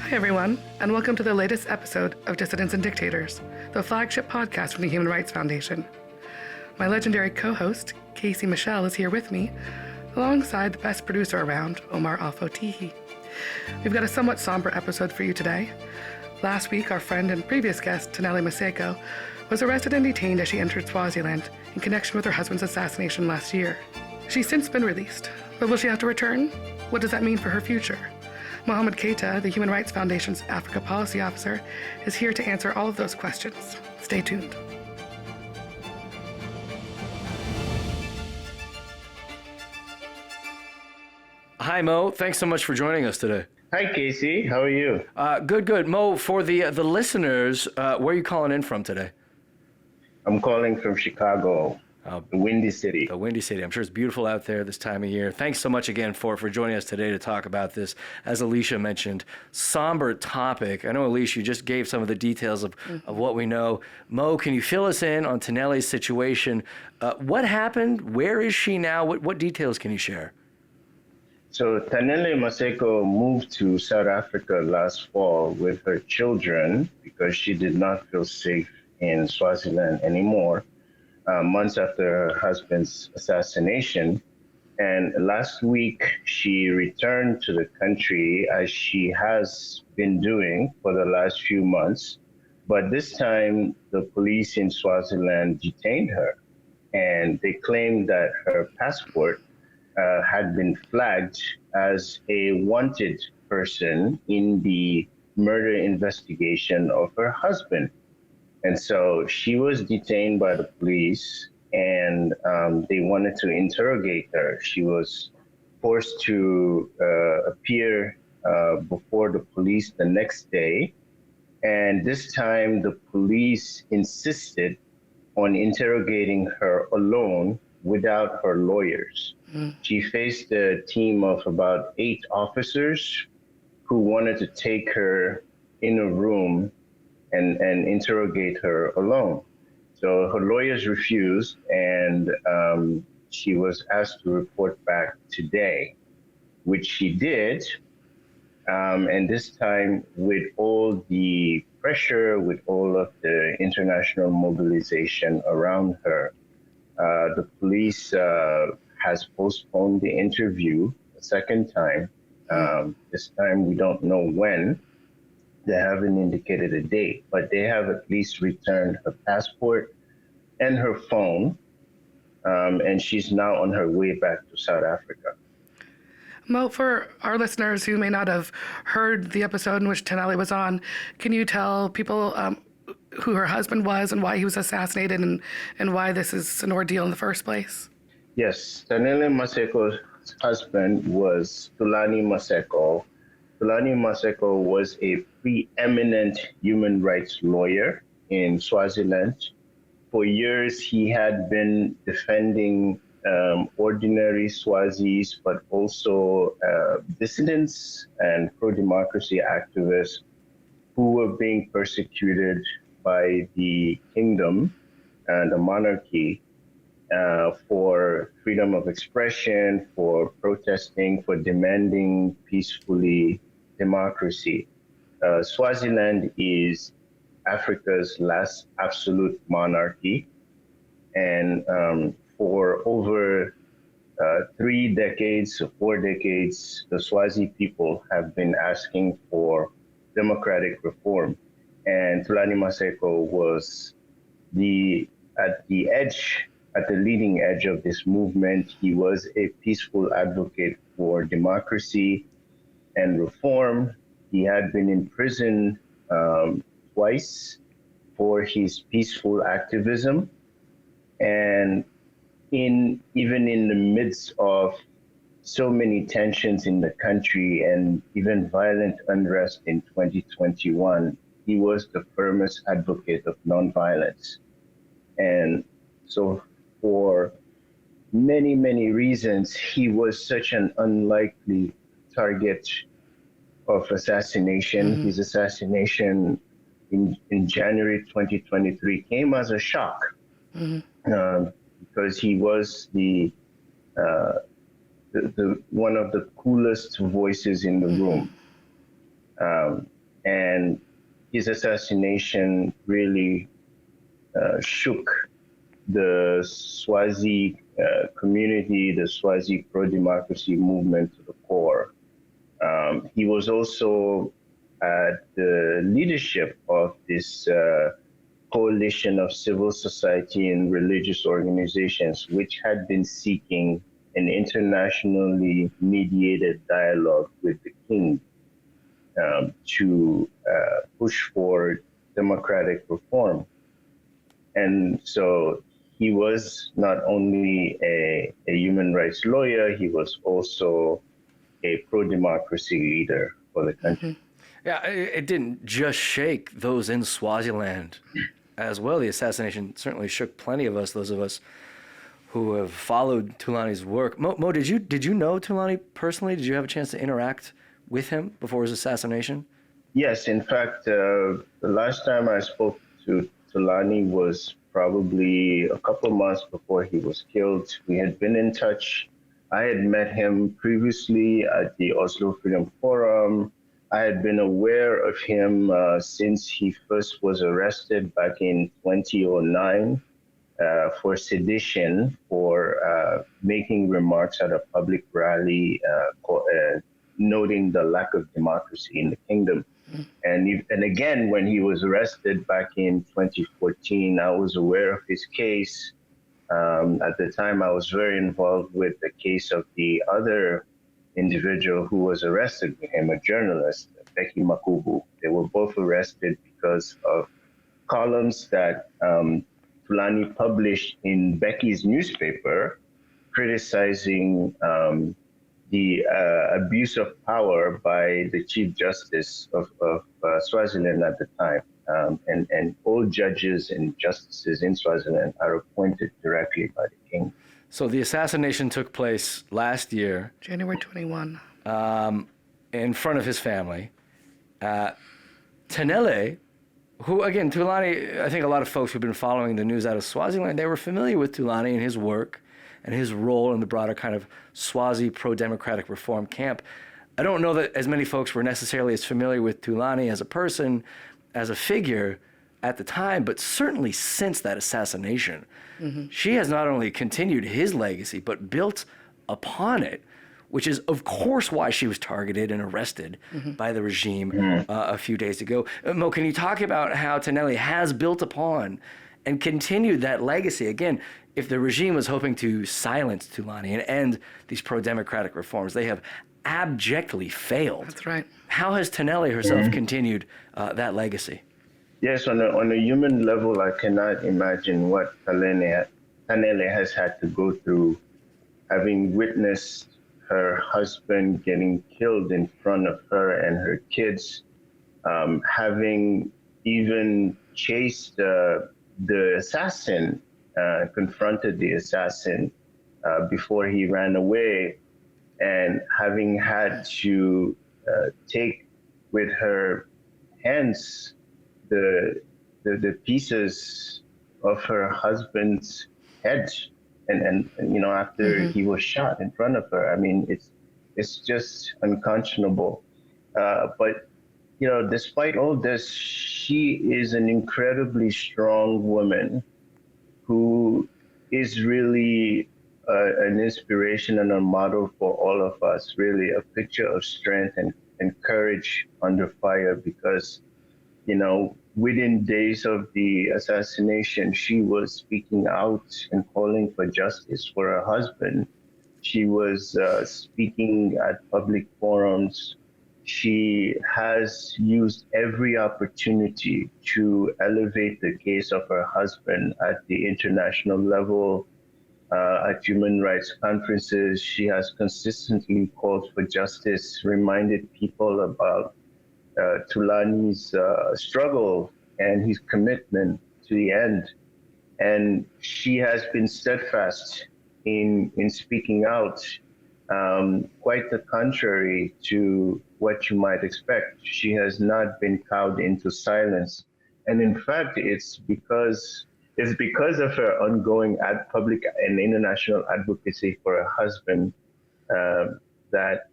Hi, everyone, and welcome to the latest episode of Dissidents and Dictators, the flagship podcast from the Human Rights Foundation. My legendary co-host, Casey Michelle, is here with me, alongside the best producer around, Omar Al-Fotihi. We've got a somewhat somber episode for you today. Last week, our friend and previous guest, Tanele Maseko, was arrested and detained as she entered Swaziland in connection with her husband's assassination last year. She's since been released, but will she have to return? What does that mean for her future? Mohammed Keita, the Human Rights Foundation's Africa Policy Officer, is here to answer all of those questions. Stay tuned. Hi, Mo. Thanks so much for joining us today. Hi, Casey. How are you? Good. Mo, for the listeners, where are you calling in from today? I'm calling from Chicago, the Windy City. The Windy City. I'm sure it's beautiful out there this time of year. Thanks so much again for joining us today to talk about this, as Elisha mentioned, somber topic. I know, Elisha, you just gave some of the details of what we know. Mo, can you fill us in on Taneli's situation? What happened? Where is she now? What details can you share? So Tanele Maseko moved to South Africa last fall with her children because she did not feel safe in Swaziland anymore, months after her husband's assassination. And last week, she returned to the country as she has been doing for the last few months. But this time, the police in Swaziland detained her, and they claimed that her passport had been flagged as a wanted person in the murder investigation of her husband. And so she was detained by the police, and they wanted to interrogate her. She was forced to appear before the police the next day. And this time the police insisted on interrogating her alone without her lawyers. She faced a team of about 8 officers who wanted to take her in a room and interrogate her alone. So her lawyers refused, and she was asked to report back today, which she did. And this time, with all the pressure, with all of the international mobilization around her, the police has postponed the interview a second time. This time we don't know when. They haven't indicated a date, but they have at least returned her passport and her phone, and she's now on her way back to South Africa. Mo, for our listeners who may not have heard the episode in which Tanele was on, can you tell people who her husband was and why he was assassinated and why this is an ordeal in the first place? Yes, Tanele Maseko's husband was Tulani Maseko. Tulani Maseko was a preeminent human rights lawyer in Swaziland. For years, he had been defending ordinary Swazis, but also dissidents and pro-democracy activists who were being persecuted by the kingdom and the monarchy for freedom of expression, for protesting, for demanding peacefully democracy. Swaziland is Africa's last absolute monarchy, and for over 3 decades, 4 decades, the Swazi people have been asking for democratic reform. And Tulani Maseko was at the leading edge of this movement. He was a peaceful advocate for democracy and reform. He had been in prison twice for his peaceful activism. And even in the midst of so many tensions in the country and even violent unrest in 2021, he was the firmest advocate of nonviolence. And so for many, many reasons, he was such an unlikely target of assassination. His assassination in January 2023 came as a shock because he was the one of the coolest voices in the room. and his assassination really shook the Swazi community, the Swazi pro-democracy movement to the core. He was also at the leadership of this coalition of civil society and religious organizations, which had been seeking an internationally mediated dialogue with the king to push for democratic reform. And so he was not only a human rights lawyer, he was also a pro-democracy leader for the country. Yeah, it didn't just shake those in Swaziland as well. The assassination certainly shook plenty of us, those of us who have followed Thulani's work. Mo, did you know Thulani personally? Did you have a chance to interact with him before his assassination? Yes, in fact, the last time I spoke to Tulani was probably a couple of months before he was killed. We had been in touch. I had met him previously at the Oslo Freedom Forum. I had been aware of him since he first was arrested back in 2009 for sedition, for making remarks at a public rally noting the lack of democracy in the kingdom. And again, when he was arrested back in 2014, I was aware of his case. At the time, I was very involved with the case of the other individual who was arrested with him, a journalist, Becky Makubu. They were both arrested because of columns that Tulani published in Becky's newspaper criticizing the abuse of power by the Chief Justice of Swaziland at the time. And all judges and justices in Swaziland are appointed directly by the king. So the assassination took place last year. January 21. In front of his family. Tanele, who, again, Thulani, I think a lot of folks who've been following the news out of Swaziland, they were familiar with Thulani and his work and his role in the broader kind of Swazi pro-democratic reform camp. I don't know that as many folks were necessarily as familiar with Thulani as a person, as a figure at the time, but certainly since that assassination, she has not only continued his legacy, but built upon it, which is, of course, why she was targeted and arrested by the regime a few days ago. Mo, can you talk about how Tanelli has built upon and continued that legacy? Again, if the regime was hoping to silence Thulani and end these pro-democratic reforms, they have abjectly failed. That's right. How has Tanelli herself continued that legacy? Yes, on a human level, I cannot imagine what Tanele has had to go through, having witnessed her husband getting killed in front of her and her kids, having even chased the assassin, confronted the assassin before he ran away, and having had to take with her hands the pieces of her husband's head, and after he was shot in front of her. I mean, it's just unconscionable. But despite all this, she is an incredibly strong woman who is really an inspiration and a model for all of us, really a picture of strength and courage under fire, because, within days of the assassination, she was speaking out and calling for justice for her husband. She was speaking at public forums. She has used every opportunity to elevate the case of her husband at the international level, at human rights conferences. She has consistently called for justice, reminded people about Tulani's struggle and his commitment to the end. And she has been steadfast in speaking out, quite the contrary to what you might expect. She has not been cowed into silence. And in fact, it's because of her ongoing public and international advocacy for her husband that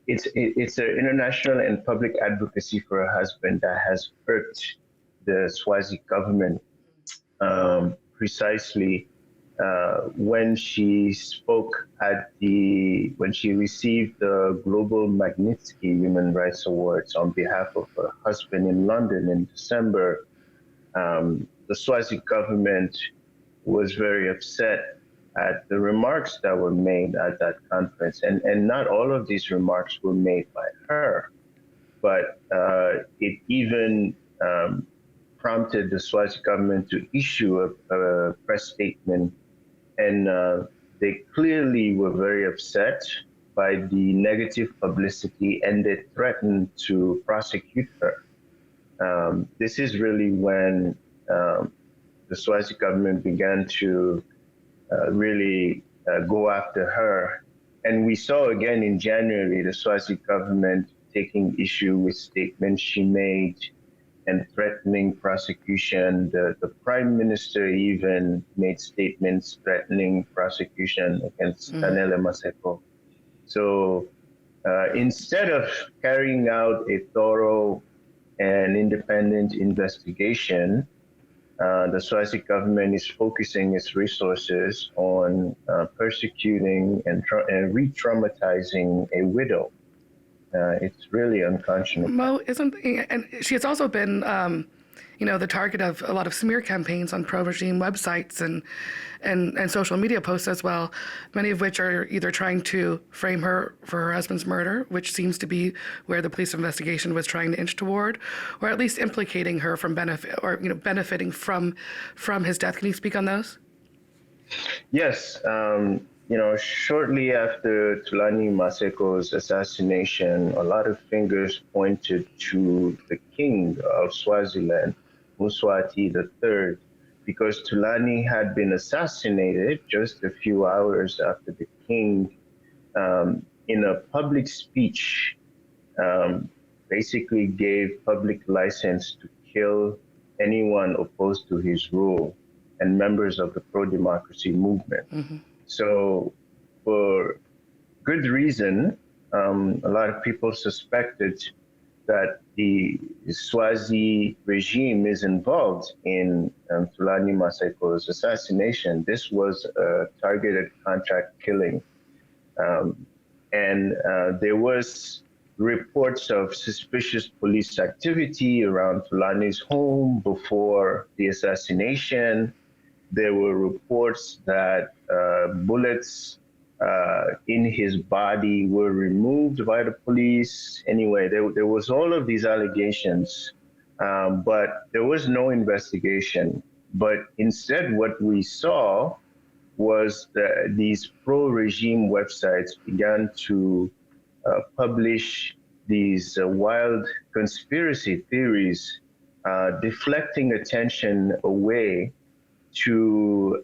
it's an international and public advocacy for her husband that has irked the Swazi government, precisely when she spoke when she received the Global Magnitsky Human Rights Awards on behalf of her husband in London in December. The Swazi government was very upset at the remarks that were made at that conference. And not all of these remarks were made by her, but it even prompted the Swazi government to issue a press statement. And they clearly were very upset by the negative publicity, and they threatened to prosecute her. This is really when the Swazi government began to really go after her. And we saw again in January the Swazi government taking issue with statements she made and threatening prosecution. The prime minister even made statements threatening prosecution against Tanele Maseko. So instead of carrying out a thorough and independent investigation, the Swazi government is focusing its resources on persecuting and re-traumatizing a widow. It's really unconscionable. Mo, and she has also been, the target of a lot of smear campaigns on pro-regime websites and social media posts as well, many of which are either trying to frame her for her husband's murder, which seems to be where the police investigation was trying to inch toward, or at least implicating her from benefiting from his death. Can you speak on those? Yes. Shortly after Tulani Maseko's assassination, a lot of fingers pointed to the king of Swaziland, Mswati III, because Tulani had been assassinated just a few hours after the king, in a public speech, basically gave public license to kill anyone opposed to his rule and members of the pro-democracy movement. Mm-hmm. So for good reason, a lot of people suspected that the Swazi regime is involved in Tulani Maseko's assassination. This was a targeted contract killing. And there was reports of suspicious police activity around Tulani's home before the assassination. There were reports that bullets in his body were removed by the police. Anyway, there was all of these allegations, but there was no investigation. But instead, what we saw was that these pro-regime websites began to publish these wild conspiracy theories, deflecting attention away to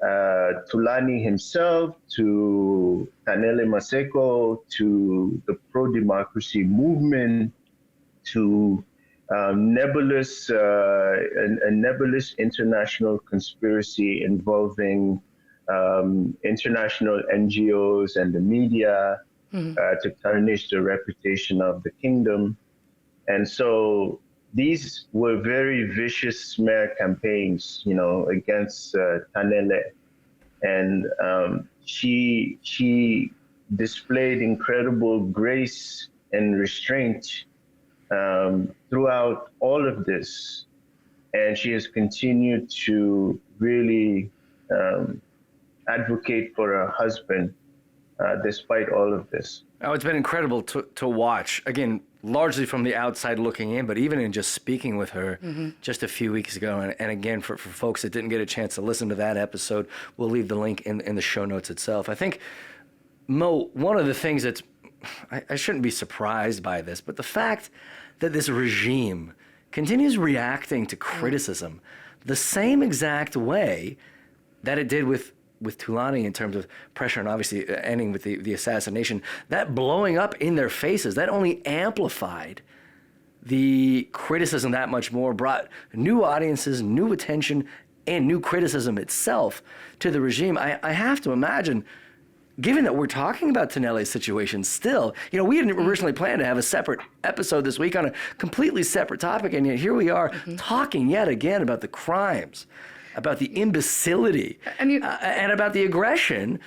Thulani himself, to Tanele Maseko, to the pro-democracy movement, to a nebulous international conspiracy involving international NGOs and the media to tarnish the reputation of the kingdom. And so these were very vicious smear campaigns, against Tanele. And she displayed incredible grace and restraint throughout all of this. And she has continued to really advocate for her husband despite all of this. Oh, it's been incredible to watch, again, largely from the outside looking in, but even in just speaking with her just a few weeks ago. And again, for folks that didn't get a chance to listen to that episode, we'll leave the link in the show notes itself. I think, Mo, one of the things that's, I shouldn't be surprised by this, but the fact that this regime continues reacting to criticism the same exact way that it did with Tulani in terms of pressure and obviously ending with the assassination, that blowing up in their faces, that only amplified the criticism that much more, brought new audiences, new attention, and new criticism itself to the regime. I have to imagine given that we're talking about Tanele's situation still, we had originally planned to have a separate episode this week on a completely separate topic, and yet here we are talking yet again about the crimes, about the imbecility, and about the aggression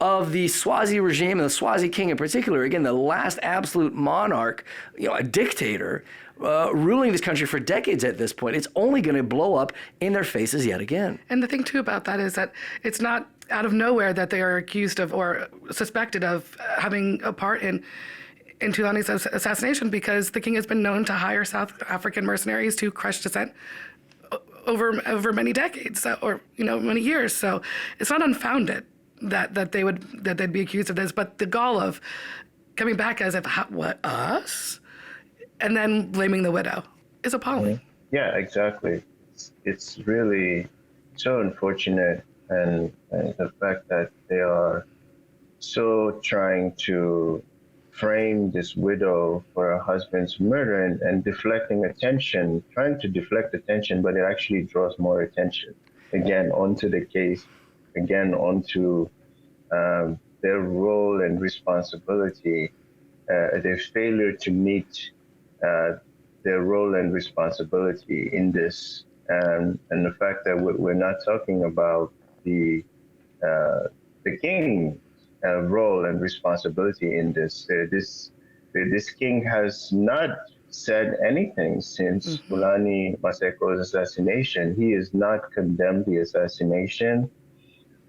of the Swazi regime and the Swazi king in particular. Again, the last absolute monarch, a dictator, ruling this country for decades at this point. It's only going to blow up in their faces yet again. And the thing, too, about that is that it's not out of nowhere that they are accused of or suspected of having a part in Thulani's assassination, because the king has been known to hire South African mercenaries to crush dissent over many decades, or many years. So it's not unfounded that they'd be accused of this. But the gall of coming back as if what, us, and then blaming the widow is appalling. Yeah, exactly. It's really so unfortunate, and the fact that they are so trying to frame this widow for her husband's murder and deflecting attention, trying to deflect attention, but it actually draws more attention again onto the case, again onto their role and responsibility, their failure to meet their role and responsibility in this, and the fact that we're not talking about the king's role and responsibility in this. This king has not said anything since Tanele Maseko's assassination. He has not condemned the assassination.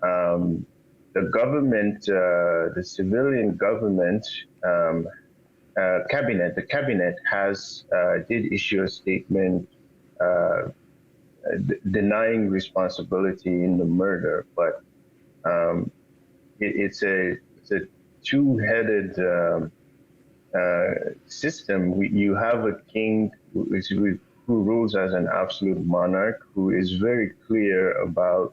The government, the civilian government, the cabinet has did issue a statement denying responsibility in the murder, but it's a two-headed system. You have a king who rules as an absolute monarch, who is very clear about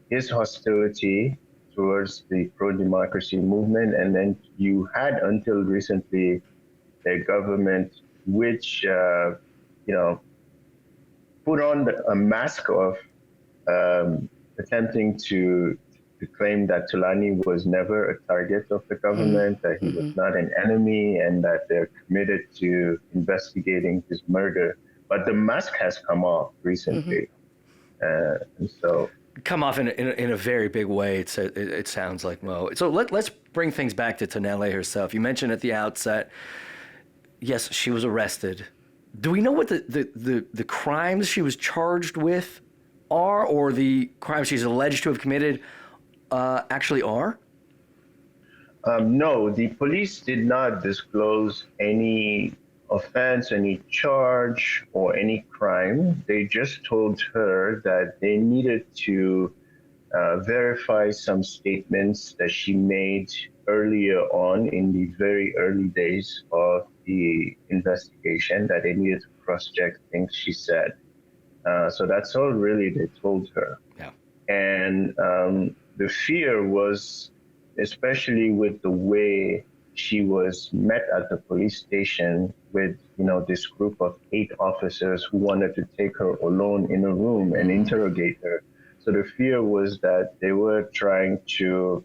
his hostility towards the pro-democracy movement, and then you had until recently a government which put on a mask of attempting to claim that Tulani was never a target of the government, that he was not an enemy, and that they're committed to investigating his murder. But the mask has come off recently, and so come off in a very big way. It sounds like, Mo. So let's bring things back to Tanele herself. You mentioned at the outset, yes, she was arrested. Do we know what the crimes she was charged with are, or the crimes she's alleged to have committed actually are? No, the police did not disclose any offense, any charge, or any crime. They just told her that they needed to verify some statements that she made earlier on in the very early days of the investigation, that they needed to cross-check things she said. So that's all really they told her. Yeah. And the fear was, especially with the way she was met at the police station with, this group of 8 officers who wanted to take her alone in a room and interrogate her. So the fear was that they were trying to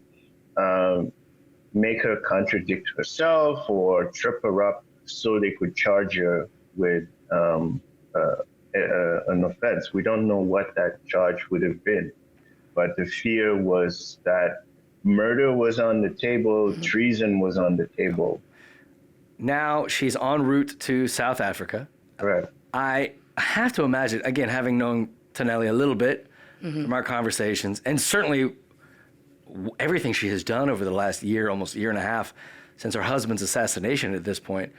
make her contradict herself or trip her up so they could charge her with an offense. We don't know what that charge would have been, but the fear was that murder was on the table, treason was on the table. Now she's en route to South Africa. Correct. I have to imagine, again, having known Tanele a little bit from our conversations, and certainly everything she has done over the last year, almost year and a half, since her husband's assassination at this point.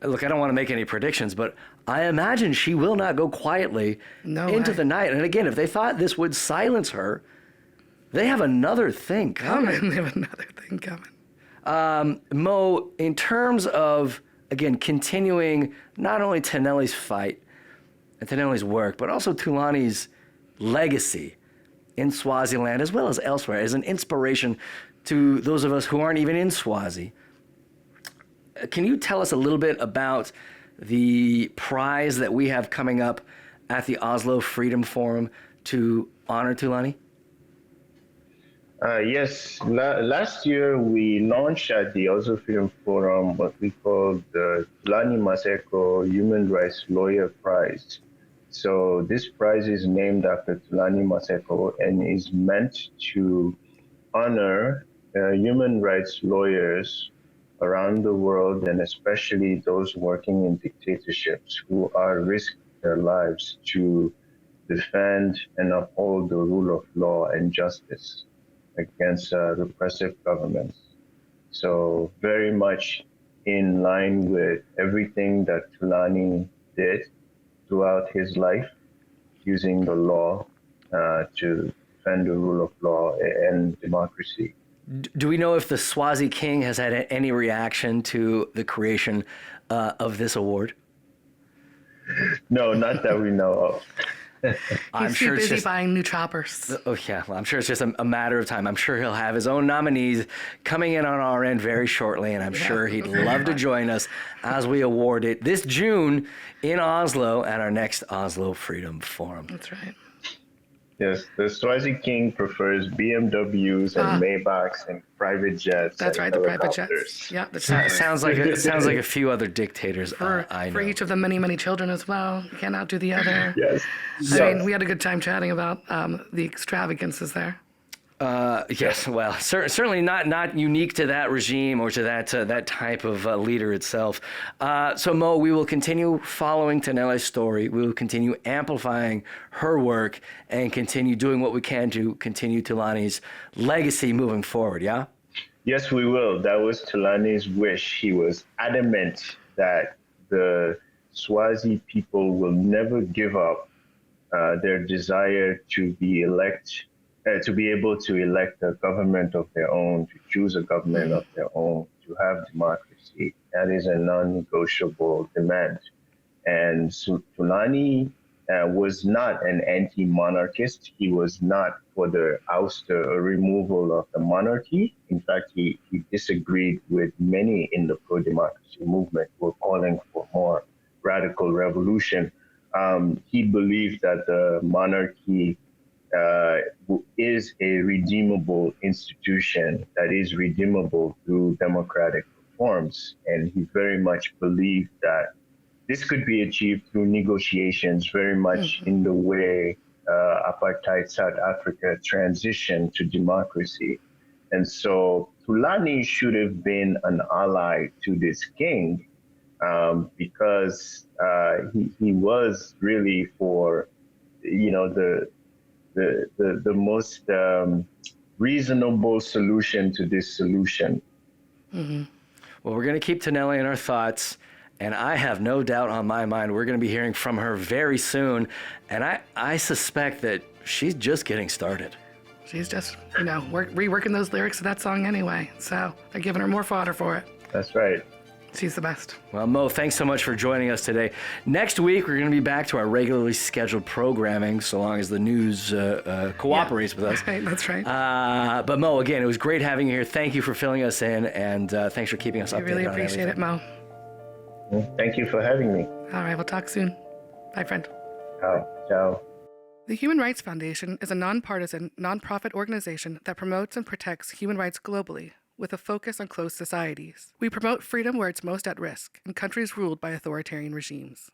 Look, I don't want to make any predictions, but I imagine she will not go quietly into the night. And again, if they thought this would silence her, they have another thing coming. They have another thing coming. Mo, in terms of, again, continuing not only Tanele's fight and Tanele's work, but also Thulani's legacy in Swaziland as well as elsewhere as an inspiration to those of us who aren't even in Swazi. Can you tell us a little bit about the prize that we have coming up at the Oslo Freedom Forum to honor Thulani? Yes, last year we launched at the Oslo Freedom Forum what we call the Tulani Maseko Human Rights Lawyer Prize. So this prize is named after Tulani Maseko and is meant to honor human rights lawyers around the world, and especially those working in dictatorships who are risking their lives to defend and uphold the rule of law and justice against repressive governments. So very much in line with everything that Thulani did throughout his life, using the law to defend the rule of law and democracy. Do we know if the Swazi king has had any reaction to the creation of this award? No, not that we know of. He's too busy buying new choppers. Oh, yeah. Well, I'm sure it's just a matter of time. I'm sure he'll have his own nominees coming in on our end very shortly, and I'm sure he'd love to join us as we award it this June in Oslo at our next Oslo Freedom Forum. That's right. Yes, the Swazi king prefers BMWs and Maybachs and private jets. That's right, the private jets. Yeah, sounds like a few other dictators I know. For each of the many children as well. You can't outdo the other. Yes. I mean, we had a good time chatting about the extravagances there. Yes, well, certainly not unique to that regime or to that type of leader itself. So, Mo, we will continue following Tanele's story. We will continue amplifying her work and continue doing what we can to continue Thulani's legacy moving forward, yeah? Yes, we will. That was Thulani's wish. He was adamant that the Swazi people will never give up their desire to be to be able to elect a government of their own, to choose a government of their own, to have democracy. That is a non-negotiable demand. And so Thulani was not an anti-monarchist. He was not for the ouster or removal of the monarchy. In fact, he disagreed with many in the pro-democracy movement who were calling for more radical revolution. He believed that the monarchy is a redeemable institution that is redeemable through democratic reforms. And he very much believed that this could be achieved through negotiations, very much in the way apartheid South Africa transitioned to democracy. And so Thulani should have been an ally to this king because he was really for, the most reasonable solution to this solution. Mm-hmm. Well, we're going to keep Tanele in our thoughts, and I have no doubt on my mind we're going to be hearing from her very soon, and I suspect that she's just getting started. She's just, reworking those lyrics of that song anyway, so they're giving her more fodder for it. That's right. She's the best. Well, Mo, thanks so much for joining us today. Next week, we're going to be back to our regularly scheduled programming, so long as the news cooperates with us. That's right. But Mo, again, it was great having you here. Thank you for filling us in, and thanks for keeping us updated. I really appreciate it, Mo. Thank you for having me. All right, we'll talk soon. Bye, friend. Ciao. The Human Rights Foundation is a nonpartisan, nonprofit organization that promotes and protects human rights globally, with a focus on closed societies. We promote freedom where it's most at risk, in countries ruled by authoritarian regimes.